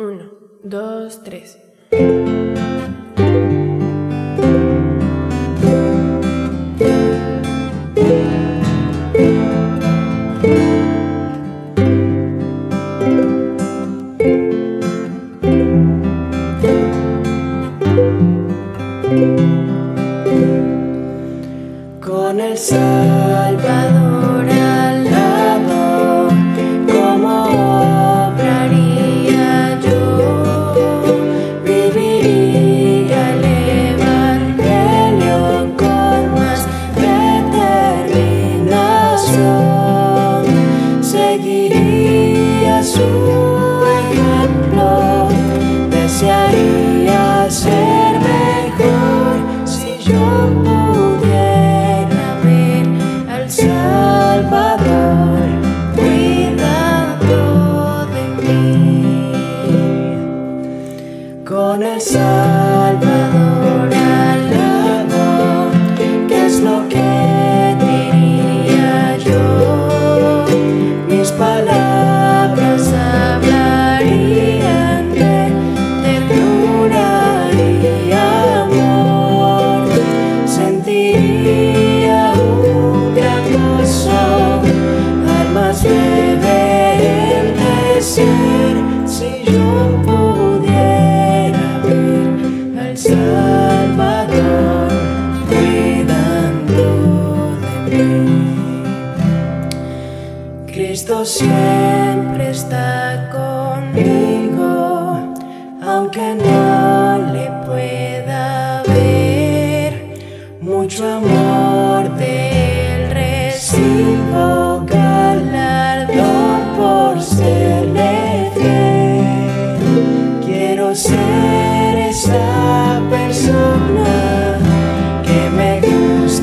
1, 2, 3. Con el Salvador al lado, ¿cómo obraría yo? Viviría el Evangelio con más determinación, seguiría su ejemplo, desearía ser mejor si yo Salvador cuidando de mí. Con el Salvador al lado, ¿qué es lo que diría yo? Mis palabras hablarían de ternura y amor. Sentiría al más breve envejecer, si yo pudiera ver al Salvador cuidando de mí. Cristo siempre está conmigo, aunque no le pueda ver. Mucho amor de él recibo, galardón por serle fiel. Quiero ser esa persona que me gustaría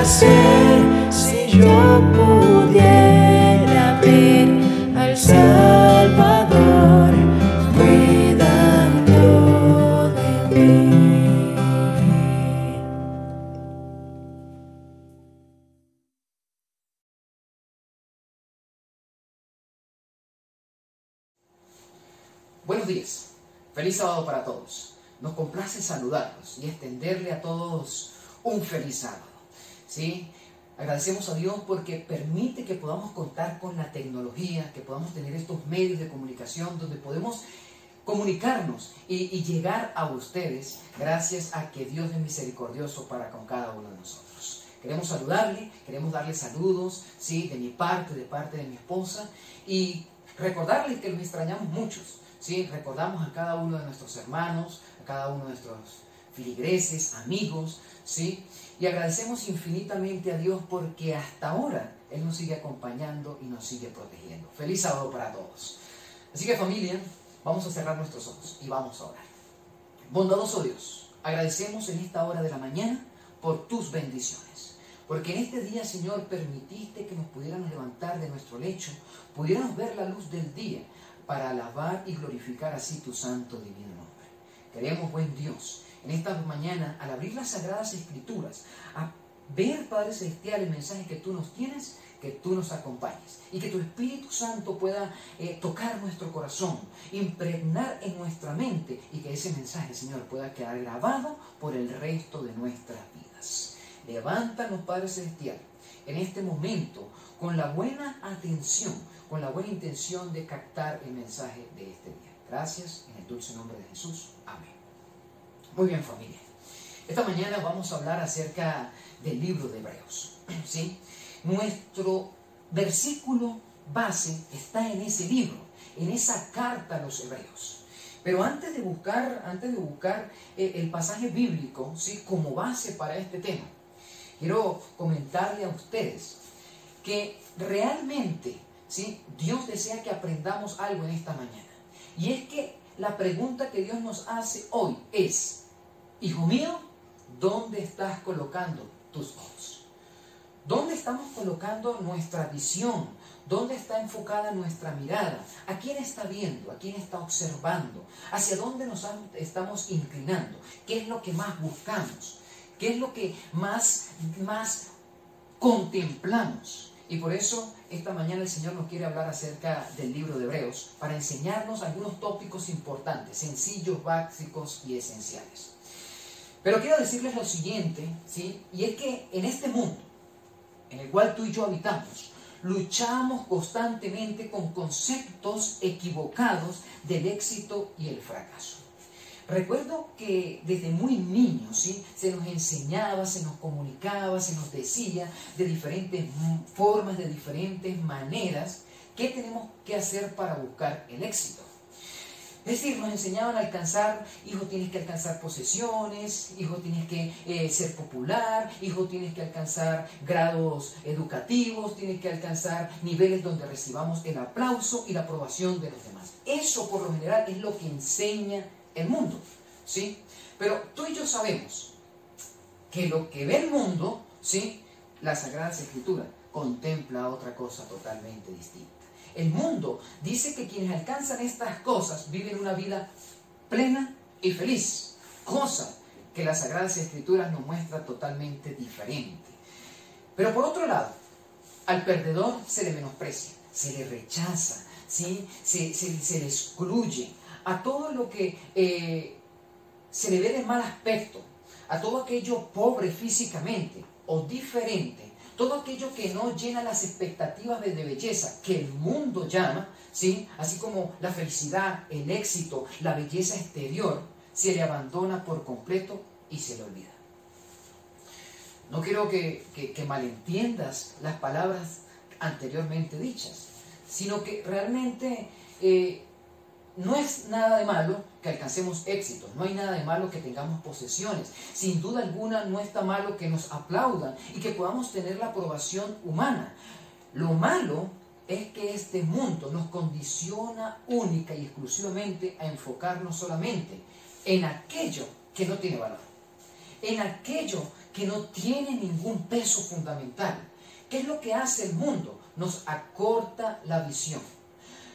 ser si yo pudiera ver al Salvador cuidando de mí. Buenos días, feliz sábado para todos. Nos complace saludarlos y extenderle a todos un feliz sábado. ¿Sí? Agradecemos a Dios porque permite que podamos contar con la tecnología, que podamos tener estos medios de comunicación donde podemos comunicarnos y llegar a ustedes gracias a que Dios es misericordioso para con cada uno de nosotros. Queremos saludarle, queremos darle saludos, ¿sí? De mi parte, de parte de mi esposa, y recordarles que los extrañamos muchos. ¿Sí? Recordamos a cada uno de nuestros hermanos, a cada uno de nuestros filigreses, amigos, ¿sí? Y agradecemos infinitamente a Dios porque hasta ahora Él nos sigue acompañando y nos sigue protegiendo. Feliz sábado para todos. Así que, familia, vamos a cerrar nuestros ojos y vamos a orar. Bondadoso Dios, agradecemos en esta hora de la mañana por tus bendiciones. Porque en este día, Señor, permitiste que nos pudiéramos levantar de nuestro lecho, pudiéramos ver la luz del día, para alabar y glorificar así tu santo divino nombre. Queremos, buen Dios, en esta mañana, al abrir las Sagradas Escrituras, a ver, Padre Celestial, el mensaje que tú nos tienes, que tú nos acompañes y que tu Espíritu Santo pueda tocar nuestro corazón, impregnar en nuestra mente y que ese mensaje, Señor, pueda quedar grabado por el resto de nuestras vidas. Levántanos, Padre Celestial, en este momento con la buena atención, con la buena intención de captar el mensaje de este día. Gracias, en el dulce nombre de Jesús. Amén. Muy bien, familia. Esta mañana vamos a hablar acerca del libro de Hebreos. ¿Sí? Nuestro versículo base está en ese libro, en esa carta a los Hebreos. Pero antes de buscar el pasaje bíblico, ¿sí? Como base para este tema, quiero comentarle a ustedes que realmente, ¿sí? Dios desea que aprendamos algo en esta mañana. Y es que la pregunta que Dios nos hace hoy es: hijo mío, ¿dónde estás colocando tus ojos? ¿Dónde estamos colocando nuestra visión? ¿Dónde está enfocada nuestra mirada? ¿A quién está viendo? ¿A quién está observando? ¿Hacia dónde nos estamos inclinando? ¿Qué es lo que más buscamos? ¿Qué es lo que más contemplamos? Y por eso esta mañana el Señor nos quiere hablar acerca del libro de Hebreos para enseñarnos algunos tópicos importantes, sencillos, básicos y esenciales. Pero quiero decirles lo siguiente, ¿sí? Y es que en este mundo en el cual tú y yo habitamos, luchamos constantemente con conceptos equivocados del éxito y el fracaso. Recuerdo que desde muy niños, ¿sí?, se nos enseñaba, se nos comunicaba, se nos decía de diferentes formas, de diferentes maneras, qué tenemos que hacer para buscar el éxito. Es decir, nos enseñaban a alcanzar, hijo, tienes que alcanzar posesiones, hijo, tienes que ser popular, hijo, tienes que alcanzar grados educativos, tienes que alcanzar niveles donde recibamos el aplauso y la aprobación de los demás. Eso, por lo general, es lo que enseña el mundo, ¿sí? Pero tú y yo sabemos que lo que ve el mundo, ¿sí?, la Sagrada Escritura contempla otra cosa totalmente distinta. El mundo dice que quienes alcanzan estas cosas viven una vida plena y feliz, cosa que las Sagradas Escrituras nos muestra totalmente diferente. Pero por otro lado, al perdedor se le menosprecia, se le rechaza, ¿sí?, se le excluye. A todo lo que se le ve de mal aspecto, a todo aquello pobre físicamente o diferente, todo aquello que no llena las expectativas de belleza que el mundo llama, ¿sí?, así como la felicidad, el éxito, la belleza exterior, se le abandona por completo y se le olvida. No quiero que malentiendas las palabras anteriormente dichas, sino que realmente no es nada de malo que alcancemos éxitos, no hay nada de malo que tengamos posesiones. Sin duda alguna no está malo que nos aplaudan y que podamos tener la aprobación humana. Lo malo es que este mundo nos condiciona única y exclusivamente a enfocarnos solamente en aquello que no tiene valor, en aquello que no tiene ningún peso fundamental. ¿Qué es lo que hace el mundo? Nos acorta la visión.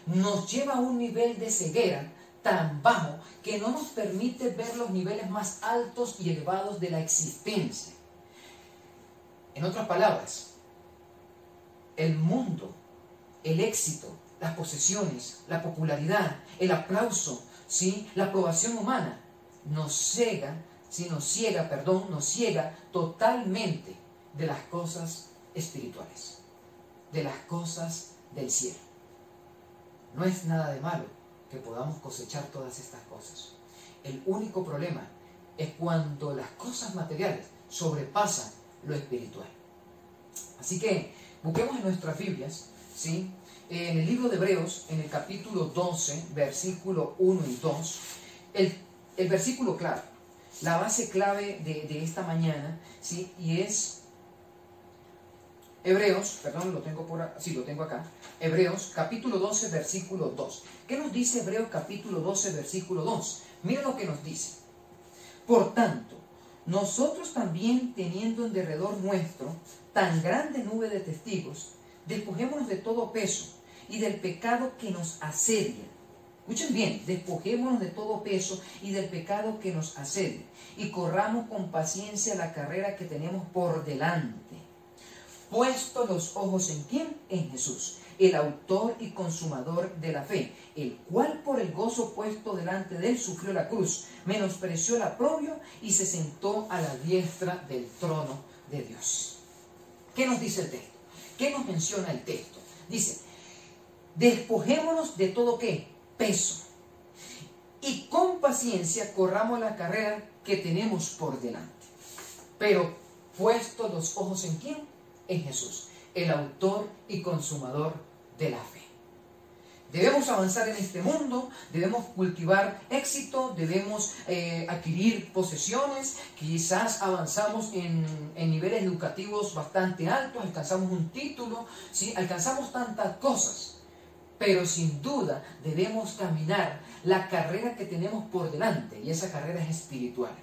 Nos lleva a un nivel de ceguera tan bajo que no nos permite ver los niveles más altos y elevados de la existencia. En otras palabras, el mundo, el éxito, las posesiones, la popularidad, el aplauso, ¿sí?, la aprobación humana, nos ciega totalmente de las cosas espirituales, de las cosas del cielo. No es nada de malo que podamos cosechar todas estas cosas. El único problema es cuando las cosas materiales sobrepasan lo espiritual. Así que busquemos en nuestras Biblias, ¿sí?, en el libro de Hebreos, en el capítulo 12, versículo 1 y 2, el versículo clave, la base clave de esta mañana, ¿sí?, y es Hebreos, perdón, lo tengo acá. Hebreos, capítulo 12, versículo 2. ¿Qué nos dice Hebreos, capítulo 12, versículo 2? Mira lo que nos dice. Por tanto, nosotros también, teniendo en derredor nuestro tan grande nube de testigos, despojémonos de todo peso y del pecado que nos asedia. Escuchen bien, despojémonos de todo peso y del pecado que nos asedia, y corramos con paciencia la carrera que tenemos por delante. Puesto los ojos en ¿quién? En Jesús, el autor y consumador de la fe, el cual por el gozo puesto delante de él sufrió la cruz, menospreció el oprobio y se sentó a la diestra del trono de Dios. ¿Qué nos dice el texto? ¿Qué nos menciona el texto? Dice, despojémonos de todo ¿qué? Peso, y con paciencia corramos la carrera que tenemos por delante. Pero puesto los ojos en ¿quién? En Jesús, el autor y consumador de la fe. Debemos avanzar en este mundo, debemos cultivar éxito, debemos adquirir posesiones, quizás avanzamos en niveles educativos bastante altos, alcanzamos un título, ¿sí?, alcanzamos tantas cosas, pero sin duda debemos caminar la carrera que tenemos por delante, y esa carrera es espiritual.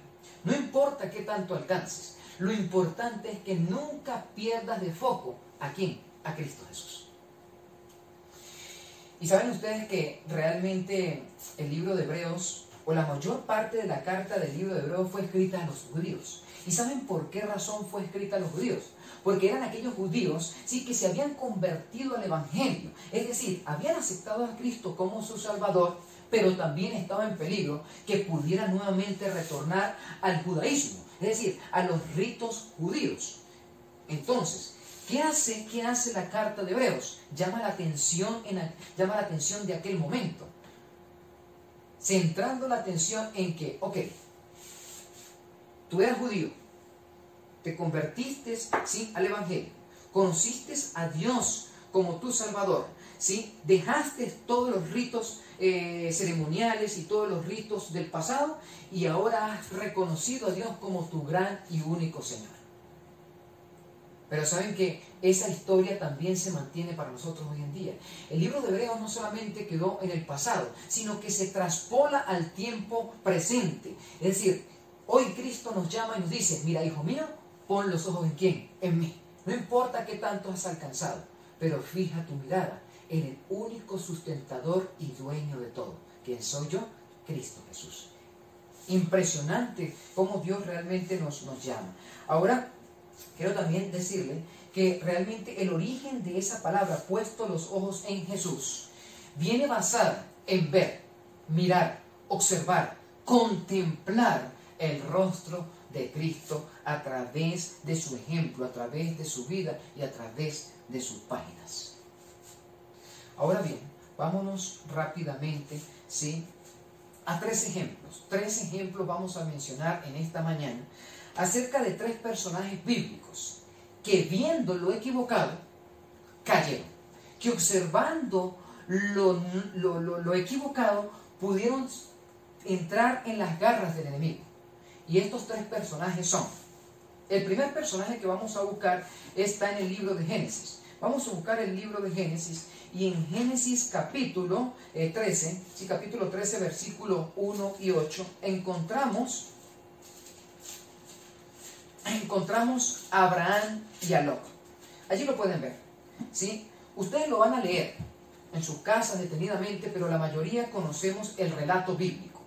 No importa qué tanto alcances, lo importante es que nunca pierdas de foco ¿a quién? A Cristo Jesús. Y saben ustedes que realmente el libro de Hebreos, o la mayor parte de la carta del libro de Hebreos fue escrita a los judíos. ¿Y saben por qué razón fue escrita a los judíos? Porque eran aquellos judíos, sí, que se habían convertido al Evangelio. Es decir, habían aceptado a Cristo como su Salvador, pero también estaba en peligro que pudiera nuevamente retornar al judaísmo, es decir, a los ritos judíos. Entonces, ¿qué hace la carta de Hebreos? Llama la atención de aquel momento, centrando la atención en que, ok, tú eras judío, te convertiste, ¿sí?, al Evangelio, conociste a Dios como tu Salvador, ¿sí?, dejaste todos los ritos ceremoniales y todos los ritos del pasado y ahora has reconocido a Dios como tu gran y único Señor. Pero saben que esa historia también se mantiene para nosotros hoy en día. El libro de Hebreos no solamente quedó en el pasado, sino que se traspola al tiempo presente. Es decir, hoy Cristo nos llama y nos dice, mira, hijo mío, pon los ojos en ¿quién? En mí. No importa qué tanto has alcanzado, pero fija tu mirada en el único sustentador y dueño de todo. ¿Quién soy yo? Cristo Jesús. Impresionante cómo Dios realmente nos llama. Ahora, quiero también decirle que realmente el origen de esa palabra, puesto los ojos en Jesús, viene basada en ver, mirar, observar, contemplar el rostro de Cristo a través de su ejemplo, a través de su vida y a través de sus páginas. Ahora bien, vámonos rápidamente, ¿sí?, a tres ejemplos. Tres ejemplos vamos a mencionar en esta mañana acerca de tres personajes bíblicos que, viendo lo equivocado, cayeron, que observando lo equivocado pudieron entrar en las garras del enemigo. Y estos tres personajes son: el primer personaje que vamos a buscar está en el libro de Génesis. Vamos a buscar el libro de Génesis, y en Génesis capítulo 13, sí, capítulo 13, versículo 1 y 8, encontramos a Abraham y a Lot. Allí lo pueden ver, ¿sí? Ustedes lo van a leer en sus casas detenidamente, pero la mayoría conocemos el relato bíblico.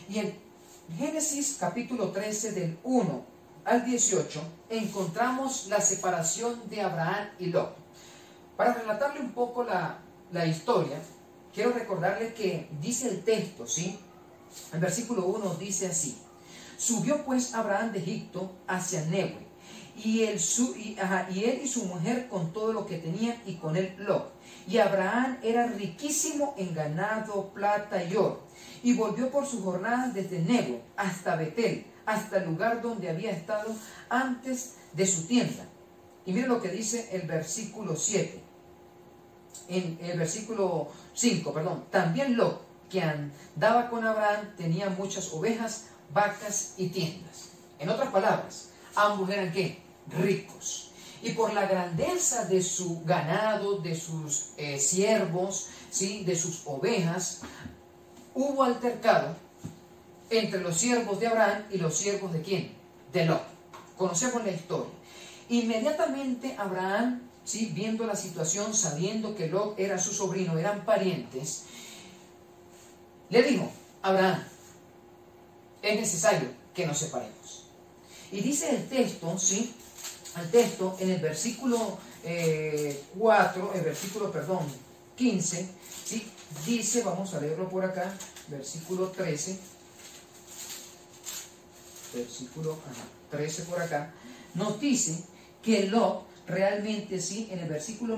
Y en Génesis capítulo 13, del 1 al 18, encontramos la separación de Abraham y Lot. Para relatarle un poco la historia, quiero recordarle que dice el texto, ¿sí? El versículo 1 dice así: subió pues Abraham de Egipto hacia Neue, y él y su mujer con todo lo que tenía, y con él Lot. Y Abraham era riquísimo en ganado, plata y oro. Y volvió por sus jornadas desde Neue hasta Betel, hasta el lugar donde había estado antes de su tienda. Y miren lo que dice el versículo 7. En el versículo 5, perdón. También Lot, que andaba con Abraham, tenía muchas ovejas, vacas y tiendas. En otras palabras, ambos eran ¿qué? Ricos. Y por la grandeza de su ganado, de sus siervos, ¿sí?, de sus ovejas, hubo altercado entre los siervos de Abraham y los siervos de ¿quién? De Lot. Conocemos la historia. Inmediatamente Abraham, ¿sí?, viendo la situación, sabiendo que Lot era su sobrino, eran parientes, le dijo: Abraham, es necesario que nos separemos. Y dice el texto, ¿sí?, el texto en el versículo 15, ¿sí?, dice, vamos a leerlo por acá, versículo 13, versículo 13 por acá, nos dice que Lot realmente, sí, en el versículo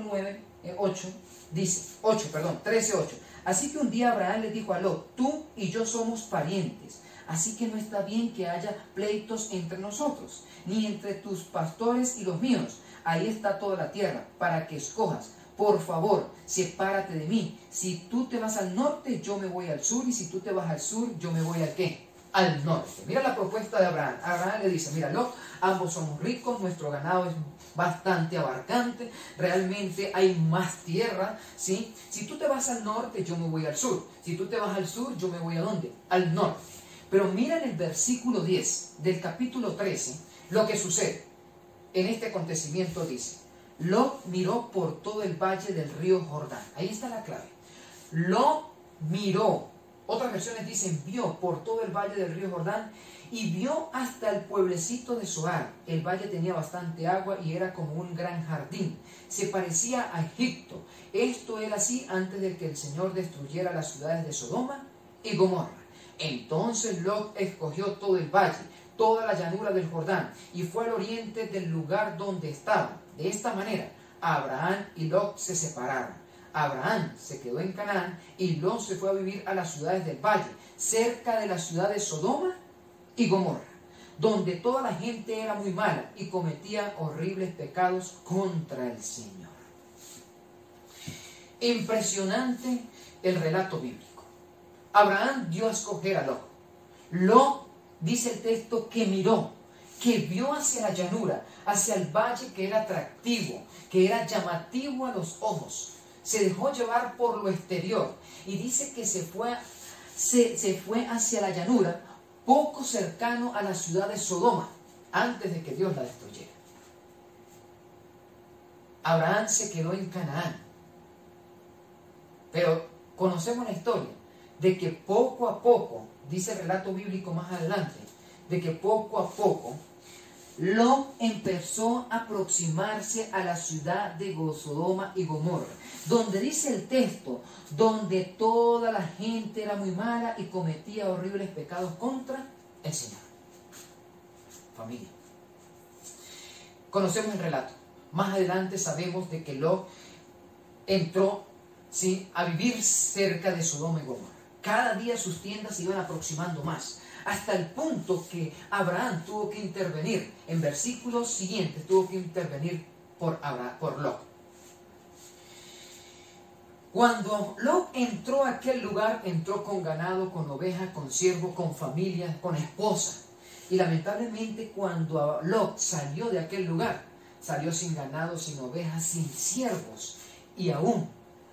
13, 8. Así que un día Abraham le dijo a Lot: tú y yo somos parientes, así que no está bien que haya pleitos entre nosotros, ni entre tus pastores y los míos. Ahí está toda la tierra, para que escojas. Por favor, sepárate de mí. Si tú te vas al norte, yo me voy al sur, y si tú te vas al sur, yo me voy al ¿qué? Al norte. Mira la propuesta de Abraham. Abraham le dice: mira, Lot, ambos somos ricos, nuestro ganado es bastante abarcante, realmente hay más tierra, ¿sí? Si tú te vas al norte, yo me voy al sur. Si tú te vas al sur, yo me voy ¿a dónde? Al norte. Pero mira en el versículo 10 del capítulo 13 lo que sucede. En este acontecimiento dice: Lot miró por todo el valle del río Jordán. Ahí está la clave. Lot miró Otras versiones dicen, vio por todo el valle del río Jordán y vio hasta el pueblecito de Zoar. El valle tenía bastante agua y era como un gran jardín. Se parecía a Egipto. Esto era así antes de que el Señor destruyera las ciudades de Sodoma y Gomorra. Entonces Lot escogió todo el valle, toda la llanura del Jordán, y fue al oriente del lugar donde estaba. De esta manera, Abraham y Lot se separaron. Abraham se quedó en Canaán y Lot se fue a vivir a las ciudades del valle, cerca de la ciudad de Sodoma y Gomorra, donde toda la gente era muy mala y cometía horribles pecados contra el Señor. Impresionante el relato bíblico. Abraham dio a escoger a Lot. Lot, dice el texto, que miró, que vio hacia la llanura, hacia el valle que era atractivo, que era llamativo a los ojos. Se dejó llevar por lo exterior y dice que se fue hacia la llanura, poco cercano a la ciudad de Sodoma, antes de que Dios la destruyera. Abraham se quedó en Canaán. Pero conocemos la historia de que poco a poco, dice el relato bíblico más adelante, de que poco a poco Lot empezó a aproximarse a la ciudad de Sodoma y Gomorra, donde dice el texto, donde toda la gente era muy mala y cometía horribles pecados contra el Señor. Familia, conocemos el relato. Más adelante sabemos de que Lot entró, ¿sí?, a vivir cerca de Sodoma y Gomorra. Cada día sus tiendas se iban aproximando más, hasta el punto que Abraham tuvo que intervenir. En versículos siguientes tuvo que intervenir por Lot. Cuando Lot entró a aquel lugar, entró con ganado, con ovejas, con siervos, con familia, con esposa. Y lamentablemente cuando Lot salió de aquel lugar, salió sin ganado, sin ovejas, sin siervos y aún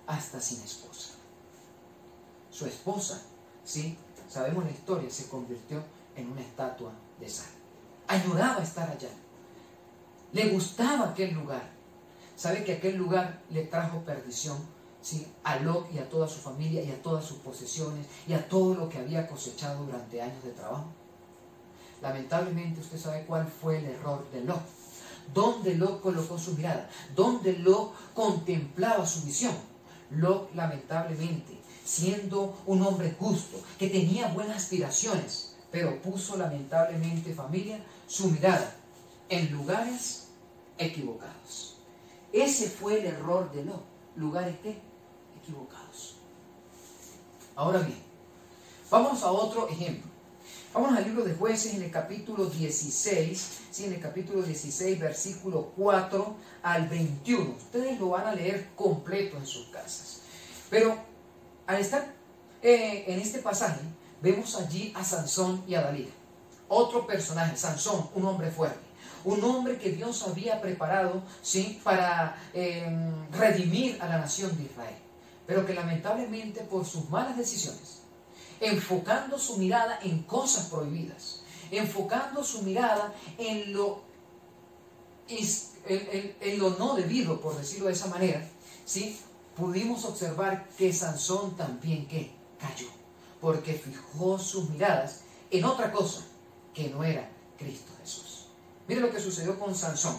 hasta sin esposa. Su esposa, ¿sí?, sabemos la historia, se convirtió en una estatua de sal. Añoraba estar allá. Le gustaba aquel lugar. Sabe que aquel lugar le trajo perdición, ¿sí?, a Lot y a toda su familia y a todas sus posesiones y a todo lo que había cosechado durante años de trabajo. Lamentablemente usted sabe cuál fue el error de Lot. ¿Dónde Lot colocó su mirada? ¿Dónde Lot contemplaba su visión? Lot, lamentablemente, siendo un hombre justo, que tenía buenas aspiraciones, pero puso lamentablemente, familia, su mirada en lugares equivocados. Ese fue el error de Lot. ¿Lugares qué? Equivocados. Ahora bien, vamos a otro ejemplo. Vamos al libro de Jueces en el capítulo 16, ¿sí?, en el capítulo 16, versículo 4 al 21. Ustedes lo van a leer completo en sus casas. Pero al estar en este pasaje, vemos allí a Sansón y a Dalila. Otro personaje, Sansón, un hombre fuerte. Un hombre que Dios había preparado, ¿sí?, para redimir a la nación de Israel. Pero que lamentablemente por sus malas decisiones, enfocando su mirada en cosas prohibidas, enfocando su mirada en lo no debido, por decirlo de esa manera, ¿sí?, pudimos observar que Sansón también ¿qué? Cayó, porque fijó sus miradas en otra cosa que no era Cristo Jesús. Mire lo que sucedió con Sansón.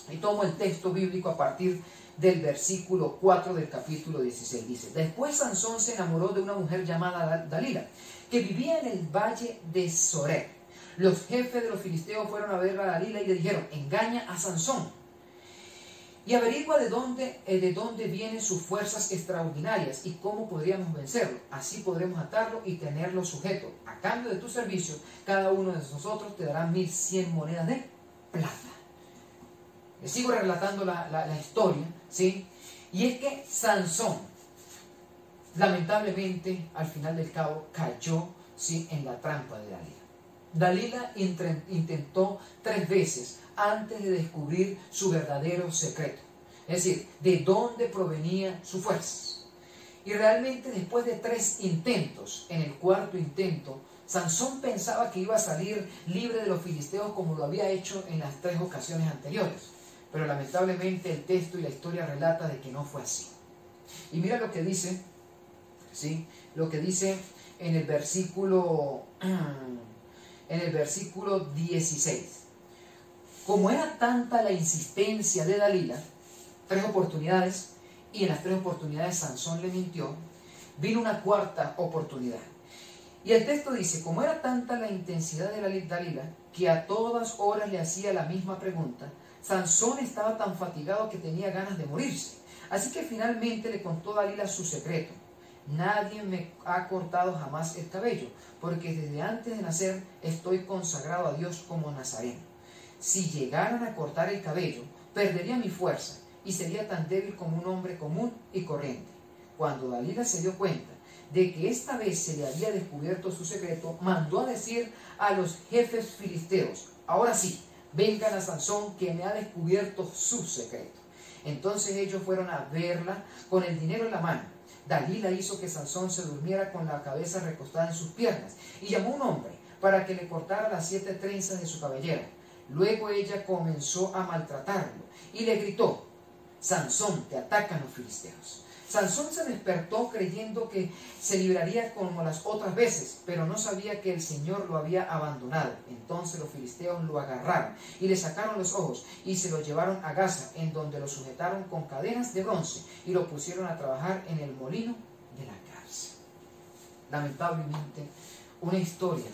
Y tomo el texto bíblico a partir del versículo 4 del capítulo 16. Dice: después Sansón se enamoró de una mujer llamada Dalila, que vivía en el valle de Sorek. Los jefes de los filisteos fueron a ver a Dalila y le dijeron: engaña a Sansón y averigua de dónde vienen sus fuerzas extraordinarias y cómo podríamos vencerlo. Así podremos atarlo y tenerlo sujeto. A cambio de tu servicio, cada uno de nosotros te dará 1100 monedas de plata. Les sigo relatando la historia, ¿sí? Y es que Sansón, lamentablemente, al final del cabo, cayó, ¿sí?, en la trampa de Dalila. Dalila intentó 3 veces antes de descubrir su verdadero secreto, es decir, de dónde provenía sus fuerzas. Y realmente después de 3 intentos, en el 4.º intento, Sansón pensaba que iba a salir libre de los filisteos como lo había hecho en las 3 ocasiones anteriores. Pero lamentablemente el texto y la historia relata de que no fue así. Y mira lo que dice, ¿sí?, lo que dice en el versículo 16. Como era tanta la insistencia de Dalila, 3 oportunidades, y en las 3 oportunidades Sansón le mintió, vino una cuarta oportunidad. Y el texto dice, como era tanta la intensidad de Dalila, que a todas horas le hacía la misma pregunta, Sansón estaba tan fatigado que tenía ganas de morirse. Así que finalmente le contó Dalila su secreto. Nadie me ha cortado jamás el cabello, porque desde antes de nacer estoy consagrado a Dios como nazareno. Si llegaran a cortar el cabello, perdería mi fuerza y sería tan débil como un hombre común y corriente. Cuando Dalila se dio cuenta de que esta vez se le había descubierto su secreto, mandó a decir a los jefes filisteos, ahora sí, vengan a Sansón que me ha descubierto su secreto. Entonces ellos fueron a verla con el dinero en la mano. Dalila hizo que Sansón se durmiera con la cabeza recostada en sus piernas y llamó a un hombre para que le cortara las 7 trenzas de su cabellera. Luego ella comenzó a maltratarlo y le gritó, Sansón, te atacan los filisteos. Sansón se despertó creyendo que se libraría como las otras veces, pero no sabía que el Señor lo había abandonado. Entonces los filisteos lo agarraron y le sacaron los ojos y se lo llevaron a Gaza, en donde lo sujetaron con cadenas de bronce y lo pusieron a trabajar en el molino de la cárcel. Lamentablemente, una historia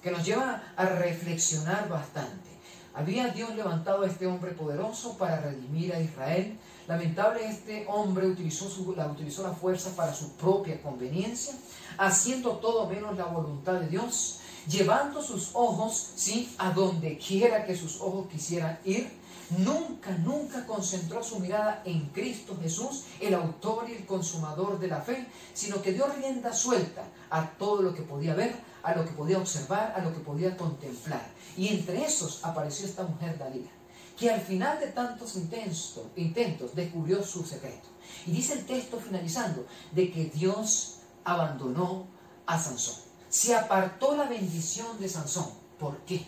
que nos lleva a reflexionar bastante. ¿Había Dios levantado a este hombre poderoso para redimir a Israel? Lamentable, este hombre utilizó la fuerza para su propia conveniencia, haciendo todo menos la voluntad de Dios, llevando sus ojos, ¿sí?, a donde quiera que sus ojos quisieran ir. Nunca concentró su mirada en Cristo Jesús, el autor y el consumador de la fe, sino que dio rienda suelta a todo lo que podía ver, a lo que podía observar, a lo que podía contemplar. Y entre esos apareció esta mujer Dalila, que al final de tantos intentos descubrió su secreto. Y dice el texto finalizando, de que Dios abandonó a Sansón. Se apartó la bendición de Sansón. ¿Por qué?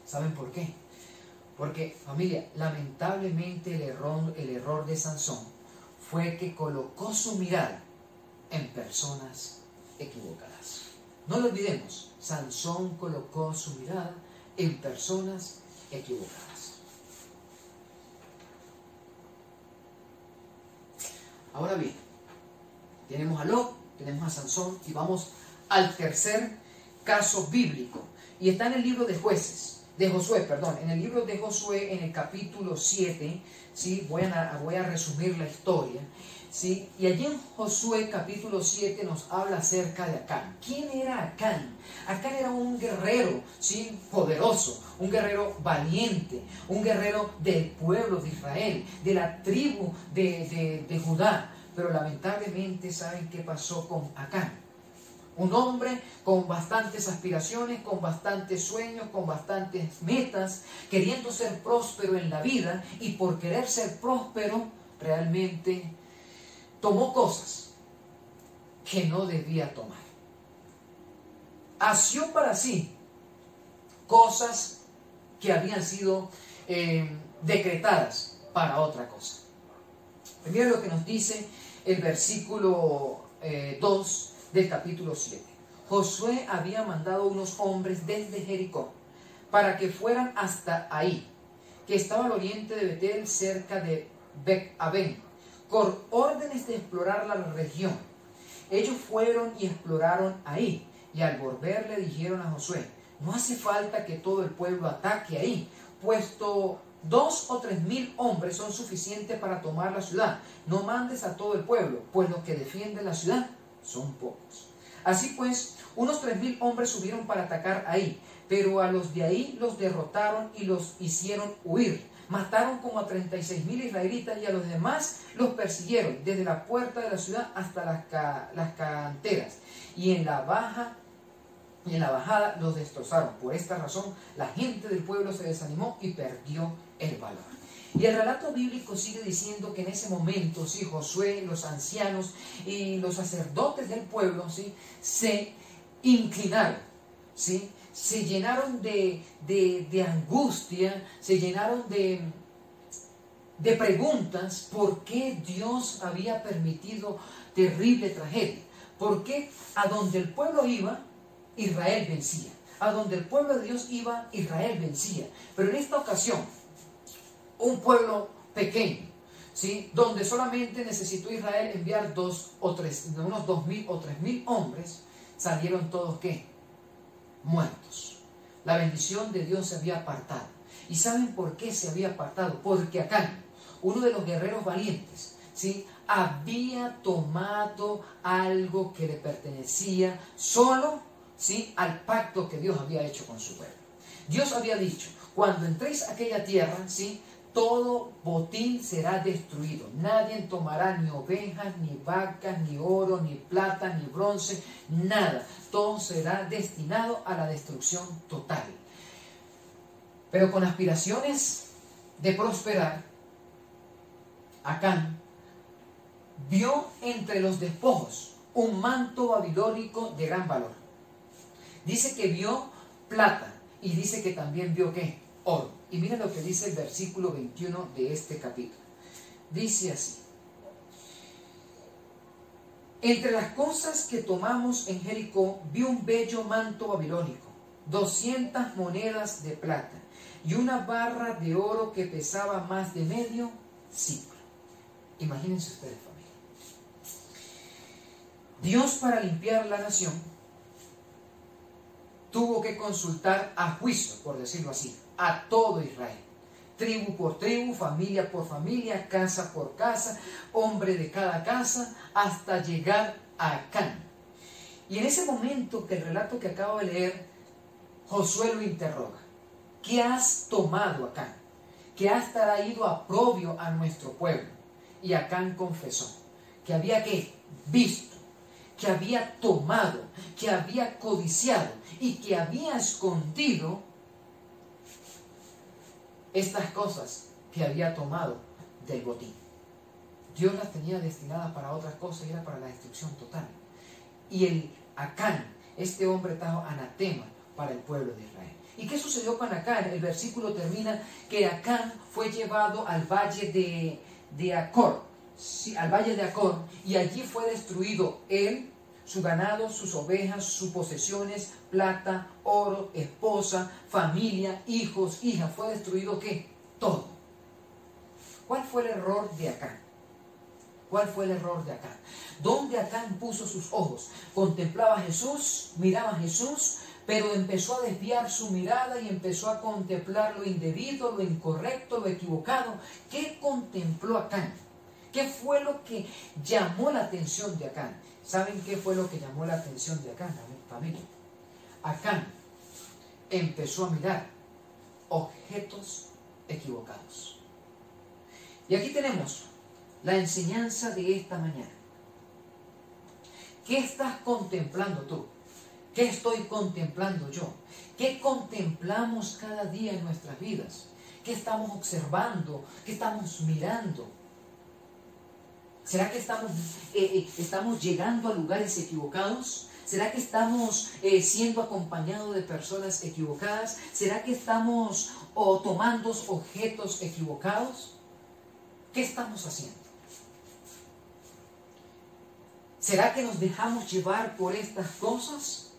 ¿Saben por qué? Porque, familia, lamentablemente el error de Sansón fue que colocó su mirada en personas equivocadas. No lo olvidemos, Sansón colocó su mirada en personas equivocadas. Ahora bien, tenemos a Lot, tenemos a Sansón y vamos al tercer caso bíblico. Y está en el libro de Josué, en el libro de Josué, en el capítulo 7, ¿sí? Voy a resumir la historia, ¿sí? Y allí en Josué capítulo 7 nos habla acerca de Acán. ¿Quién era Acán? Acán era un guerrero, ¿sí?, poderoso, un guerrero valiente, un guerrero del pueblo de Israel, de la tribu de Judá. Pero lamentablemente, ¿saben qué pasó con Acán? Un hombre con bastantes aspiraciones, con bastantes sueños, con bastantes metas, queriendo ser próspero en la vida, y por querer ser próspero realmente tomó cosas que no debía tomar. Asió para sí cosas que habían sido decretadas para otra cosa. Primero lo que nos dice el versículo 2 del capítulo 7. Josué había mandado unos hombres desde Jericó para que fueran hasta ahí, que estaba al oriente de Betel, cerca de Bet-Aven, con órdenes de explorar la región. Ellos fueron y exploraron ahí, y al volver le dijeron a Josué, no hace falta que todo el pueblo ataque ahí, puesto 2 o 3 mil hombres son suficientes para tomar la ciudad. No mandes a todo el pueblo, pues los que defienden la ciudad son pocos. Así pues, unos 3 mil hombres subieron para atacar ahí, pero a los de ahí los derrotaron y los hicieron huir. Mataron como a 36.000 israelitas y a los demás los persiguieron desde la puerta de la ciudad hasta las canteras, y en la bajada los destrozaron. Por esta razón la gente del pueblo se desanimó y perdió el valor. Y el relato bíblico sigue diciendo que en ese momento, ¿sí?, Josué, los ancianos y los sacerdotes del pueblo, ¿sí?, se inclinaron, ¿sí?, se llenaron de angustia, se llenaron de preguntas por qué Dios había permitido terrible tragedia. Porque a donde el pueblo iba, Israel vencía. A donde el pueblo de Dios iba, Israel vencía. Pero en esta ocasión, un pueblo pequeño, ¿sí?, donde solamente necesitó Israel enviar unos 2.000 o 3.000 hombres, salieron todos, ¿qué? Muertos. La bendición de Dios se había apartado. ¿Y saben por qué se había apartado? Porque Acán, uno de los guerreros valientes, ¿sí?, había tomado algo que le pertenecía solo, ¿sí?, al pacto que Dios había hecho con su pueblo. Dios había dicho, cuando entréis a aquella tierra, ¿sí?, todo botín será destruido. Nadie tomará ni ovejas, ni vacas, ni oro, ni plata, ni bronce, nada. Todo será destinado a la destrucción total. Pero con aspiraciones de prosperar, Acán vio entre los despojos un manto babilónico de gran valor. Dice que vio plata y dice que también vio, ¿qué? Oro. Y miren lo que dice el versículo 21 de este capítulo. Dice así: entre las cosas que tomamos en Jericó, vi un bello manto babilónico, 200 monedas de plata y una barra de oro que pesaba más de medio ciclo. Imagínense ustedes, familia. Dios, para limpiar la nación, tuvo que consultar a juicio, por decirlo así, a todo Israel, tribu por tribu, familia por familia, casa por casa, hombre de cada casa, hasta llegar a Acán. Y en ese momento, que el relato que acabo de leer, Josué lo interroga: ¿qué has tomado, Acán? ¿Qué has traído aprobio a nuestro pueblo? Y Acán confesó que había, ¿qué?, visto, que había tomado, que había codiciado y que había escondido estas cosas que había tomado del botín. Dios las tenía destinadas para otras cosas y era para la destrucción total. Y el Acán, este hombre, trajo anatema para el pueblo de Israel. ¿Y qué sucedió con Acán? El versículo termina que Acán fue llevado al valle de Acor, sí, al valle de Acor, y allí fue destruido él, su ganado, sus ovejas, sus posesiones, plata, oro, esposa, familia, hijos, hijas. Fue destruido, ¿qué? Todo. ¿Cuál fue el error de Acán? ¿Cuál fue el error de Acán? ¿Dónde Acán puso sus ojos? Contemplaba a Jesús, miraba a Jesús, pero empezó a desviar su mirada y empezó a contemplar lo indebido, lo incorrecto, lo equivocado. ¿Qué contempló Acán? ¿Qué fue lo que llamó la atención de Acán? ¿Saben qué fue lo que llamó la atención de Acán, familia? Acán empezó a mirar objetos equivocados. Y aquí tenemos la enseñanza de esta mañana. ¿Qué estás contemplando tú? ¿Qué estoy contemplando yo? ¿Qué contemplamos cada día en nuestras vidas? ¿Qué estamos observando? ¿Qué estamos mirando? ¿Será que estamos llegando a lugares equivocados? ¿Será que estamos siendo acompañados de personas equivocadas? ¿Será que estamos tomando objetos equivocados? ¿Qué estamos haciendo? ¿Será que nos dejamos llevar por estas cosas?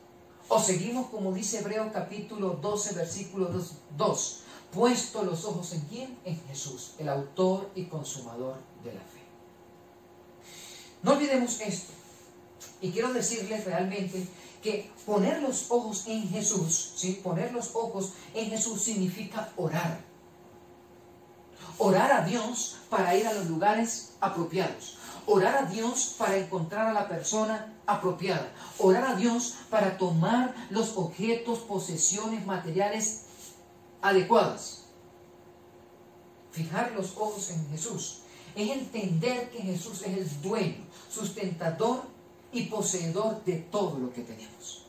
¿O seguimos, como dice Hebreos capítulo 12, versículo 2, puesto los ojos en quién? En Jesús, el autor y consumador de la fe? No olvidemos esto. Y quiero decirles realmente que poner los ojos en Jesús, ¿sí?, poner los ojos en Jesús significa orar. Orar a Dios para ir a los lugares apropiados. Orar a Dios para encontrar a la persona apropiada. Orar a Dios para tomar los objetos, posesiones, materiales adecuadas. Fijar los ojos en Jesús es entender que Jesús es el dueño, sustentador y poseedor de todo lo que tenemos.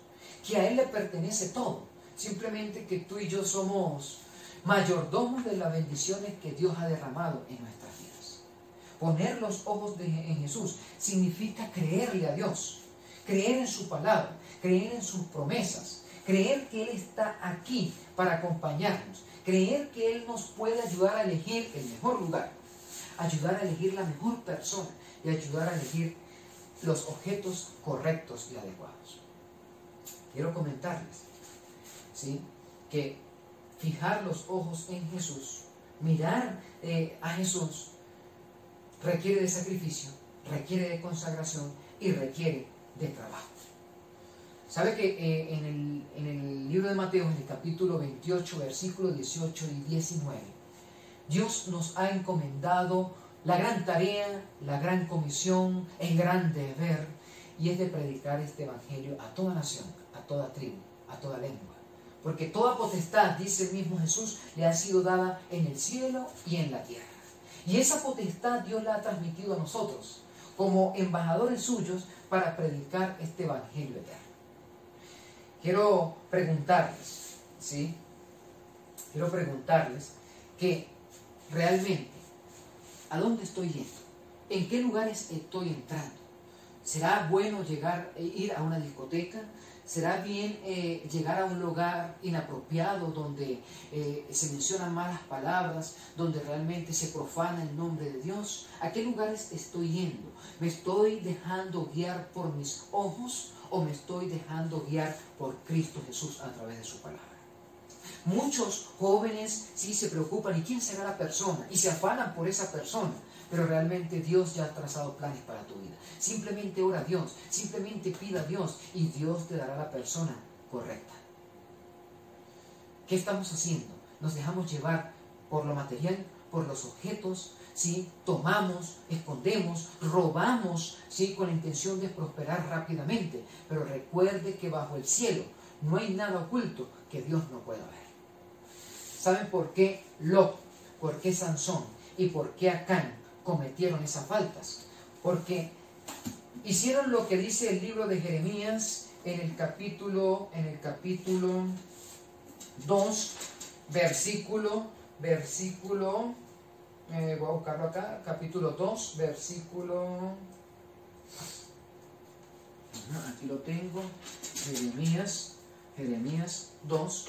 Que a Él le pertenece todo. Simplemente que tú y yo somos mayordomos de las bendiciones que Dios ha derramado en nuestras vidas. Poner los ojos en Jesús significa creerle a Dios, creer en su palabra, creer en sus promesas, creer que Él está aquí para acompañarnos, creer que Él nos puede ayudar a elegir el mejor lugar, ayudar a elegir la mejor persona y ayudar a elegir los objetos correctos y adecuados. Quiero comentarles, ¿sí?, que fijar los ojos en Jesús, mirar a Jesús, requiere de sacrificio, requiere de consagración y requiere de trabajo. ¿Sabe que en el libro de Mateo, en el capítulo 28, versículos 18 y 19, Dios nos ha encomendado la gran tarea, la gran comisión, el gran deber, y es de predicar este evangelio a toda nación, a toda tribu, a toda lengua? Porque toda potestad, dice el mismo Jesús, le ha sido dada en el cielo y en la tierra. Y esa potestad Dios la ha transmitido a nosotros como embajadores suyos para predicar este evangelio eterno. Quiero preguntarles, ¿sí?, quiero preguntarles que realmente, ¿a dónde estoy yendo? ¿En qué lugares estoy entrando? ¿Será bueno ir a una discoteca? ¿Será bien llegar a un lugar inapropiado donde se mencionan malas palabras, donde realmente se profana el nombre de Dios? ¿A qué lugares estoy yendo? ¿Me estoy dejando guiar por mis ojos o me estoy dejando guiar por Cristo Jesús a través de su palabra? Muchos jóvenes sí se preocupan, ¿y quién será la persona? Y se afanan por esa persona. Pero realmente Dios ya ha trazado planes para tu vida. Simplemente ora a Dios, simplemente pida a Dios y Dios te dará la persona correcta. ¿Qué estamos haciendo? Nos dejamos llevar por lo material, por los objetos, ¿sí? Tomamos, escondemos, robamos, ¿sí?, con la intención de prosperar rápidamente. Pero recuerde que bajo el cielo no hay nada oculto que Dios no pueda ver. ¿Saben por qué Lot, por qué Sansón y por qué Acán cometieron esas faltas? Porque hicieron lo que dice el libro de Jeremías en el capítulo 2, versículo, voy a buscarlo acá, capítulo 2, versículo, aquí lo tengo, Jeremías 2,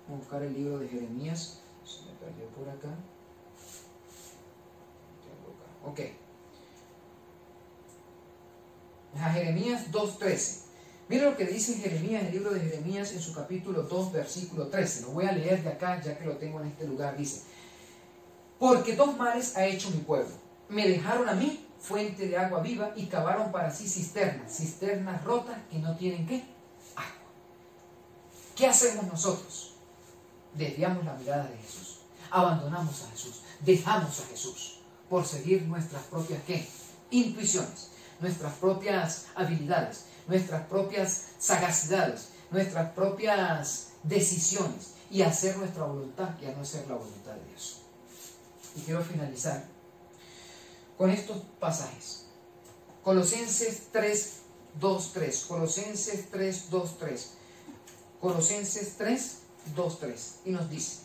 voy a buscar el libro de Jeremías, se me perdió por acá. Ok. A Jeremías 2.13. Miren lo que dice Jeremías, el libro de Jeremías, en su capítulo 2, versículo 13. Lo voy a leer de acá, ya que lo tengo en este lugar. Dice: porque dos males ha hecho mi pueblo. Me dejaron a mí fuente de agua viva y cavaron para sí cisternas rotas que no tienen ¿qué? Agua. ¿Qué hacemos nosotros? Desviamos la mirada de Jesús. Abandonamos a Jesús. Dejamos a Jesús por seguir nuestras propias ¿qué? Intuiciones, nuestras propias habilidades, nuestras propias sagacidades, nuestras propias decisiones y hacer nuestra voluntad y a no hacer la voluntad de Dios. Y quiero finalizar con estos pasajes. Colosenses 3, 2, 3. Colosenses 3, 2, 3. Colosenses 3, 2, 3. Y nos dice: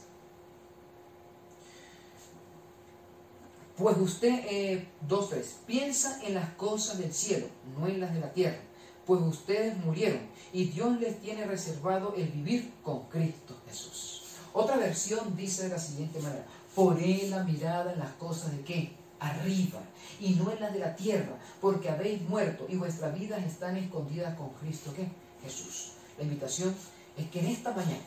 pues usted, 2, 3, piensa en las cosas del cielo, no en las de la tierra, pues ustedes murieron y Dios les tiene reservado el vivir con Cristo Jesús. Otra versión dice de la siguiente manera: poné la mirada en las cosas de ¿qué? Arriba, y no en las de la tierra, porque habéis muerto y vuestras vidas están escondidas con Cristo ¿qué? Jesús. La invitación es que en esta mañana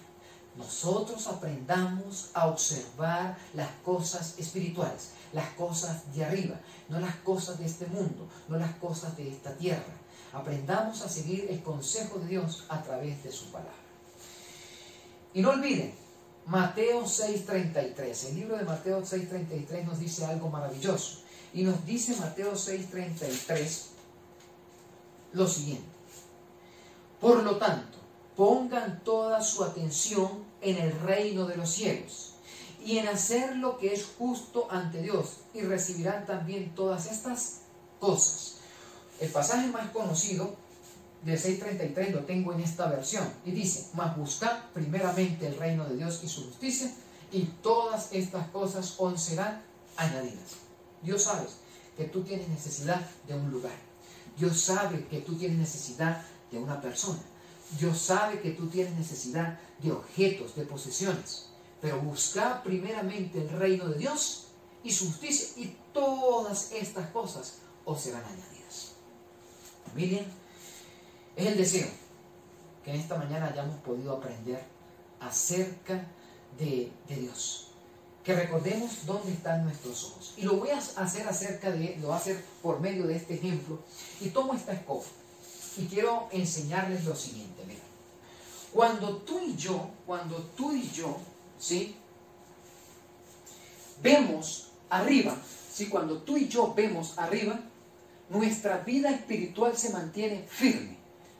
nosotros aprendamos a observar las cosas espirituales, las cosas de arriba, no las cosas de este mundo, no las cosas de esta tierra. Aprendamos a seguir el consejo de Dios a través de su palabra. Y no olviden, Mateo 6:33, el libro de Mateo 6:33 nos dice algo maravilloso. Y nos dice Mateo 6:33 lo siguiente: por lo tanto, pongan toda su atención en el reino de los cielos y en hacer lo que es justo ante Dios, y recibirán también todas estas cosas. El pasaje más conocido del 6:33 lo tengo en esta versión y dice: mas buscad primeramente el reino de Dios y su justicia, y todas estas cosas os serán añadidas. Dios sabe que tú tienes necesidad de un lugar. Dios sabe que tú tienes necesidad de una persona. Dios sabe que tú tienes necesidad de objetos, de posesiones. Pero busca primeramente el reino de Dios y su justicia, y todas estas cosas os serán añadidas. Familia, es el deseo que en esta mañana hayamos podido aprender acerca de Dios. Que recordemos dónde están nuestros ojos. Y lo voy a hacer lo voy a hacer por medio de este ejemplo. Y tomo esta escoba. Y quiero enseñarles lo siguiente. Mira. Cuando tú y yo, ¿sí? Vemos arriba, ¿sí? Cuando tú y yo vemos arriba, nuestra vida espiritual se mantiene firme.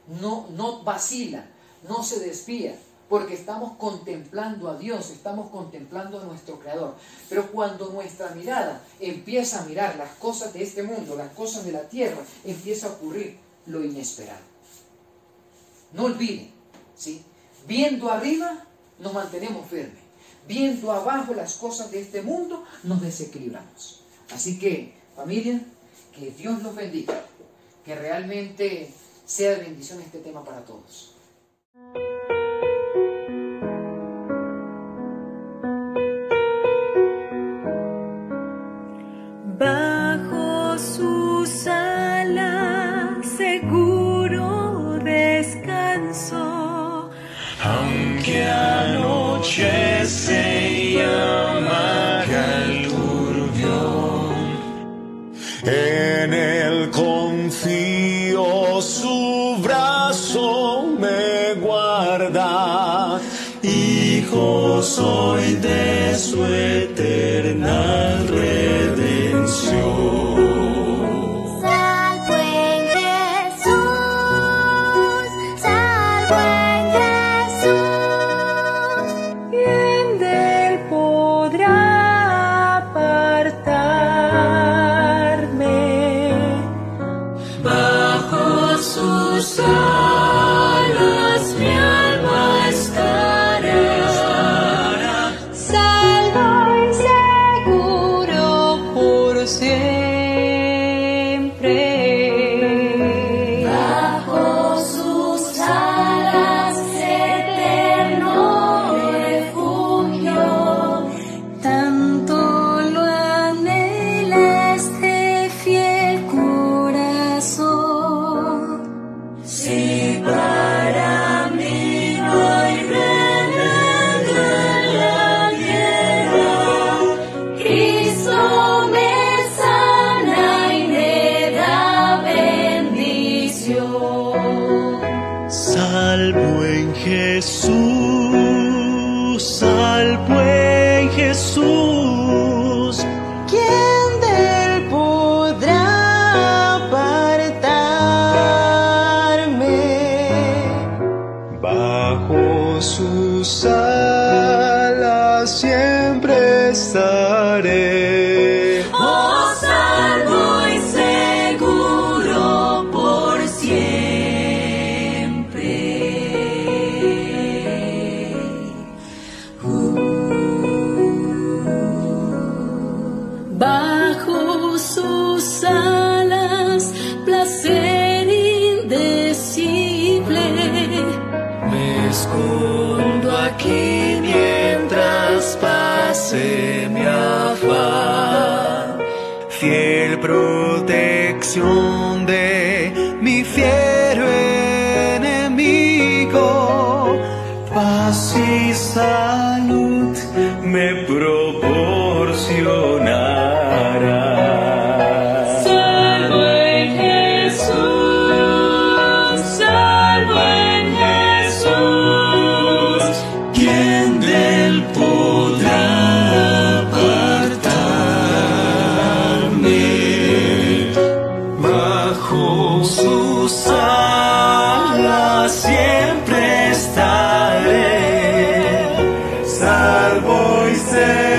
No vacila, no se desvía. Porque estamos contemplando a Dios, estamos contemplando a nuestro Creador. Pero cuando nuestra mirada empieza a mirar las cosas de este mundo, las cosas de la tierra, empieza a ocurrir lo inesperado. No olviden, ¿sí? Viendo arriba, nos mantenemos firmes. Viendo abajo las cosas de este mundo, nos desequilibramos. Así que, familia, que Dios los bendiga. Que realmente sea de bendición este tema para todos. Bajo sus alas seguro descanso, aunque anochece y amaga el turbión, en él confío, su brazo me guarda, hijo soy de su eterna redención. Salvo en Jesús, salvo en Jesús. ¿Quién de él podrá apartarme? Bajo sus alas mi alma estará, Salvo y seguro por siempre. Bajo sus alas eterno refugio, Tanto lo anhela este fiel corazón. si para mí no hay remedio en la tierra, Cristo me sana y me da bendición. salvo en Jesús, salvo en Jesús. ¿Quién de él podrá apartarme? Bajo sus alas siempre estaré. Oh, salvo y seguro por siempre. Bajo sus alas, placer indecible. Me escondo aquí mientras pase mi afán, fiel protección de mi fiero enemigo, paz y salud me proporcionará. Salvo en Jesús, salvo en Jesús. ¿Quién de él podrá apartarme? Bajo sus alas siempre estaré, salvo y seguro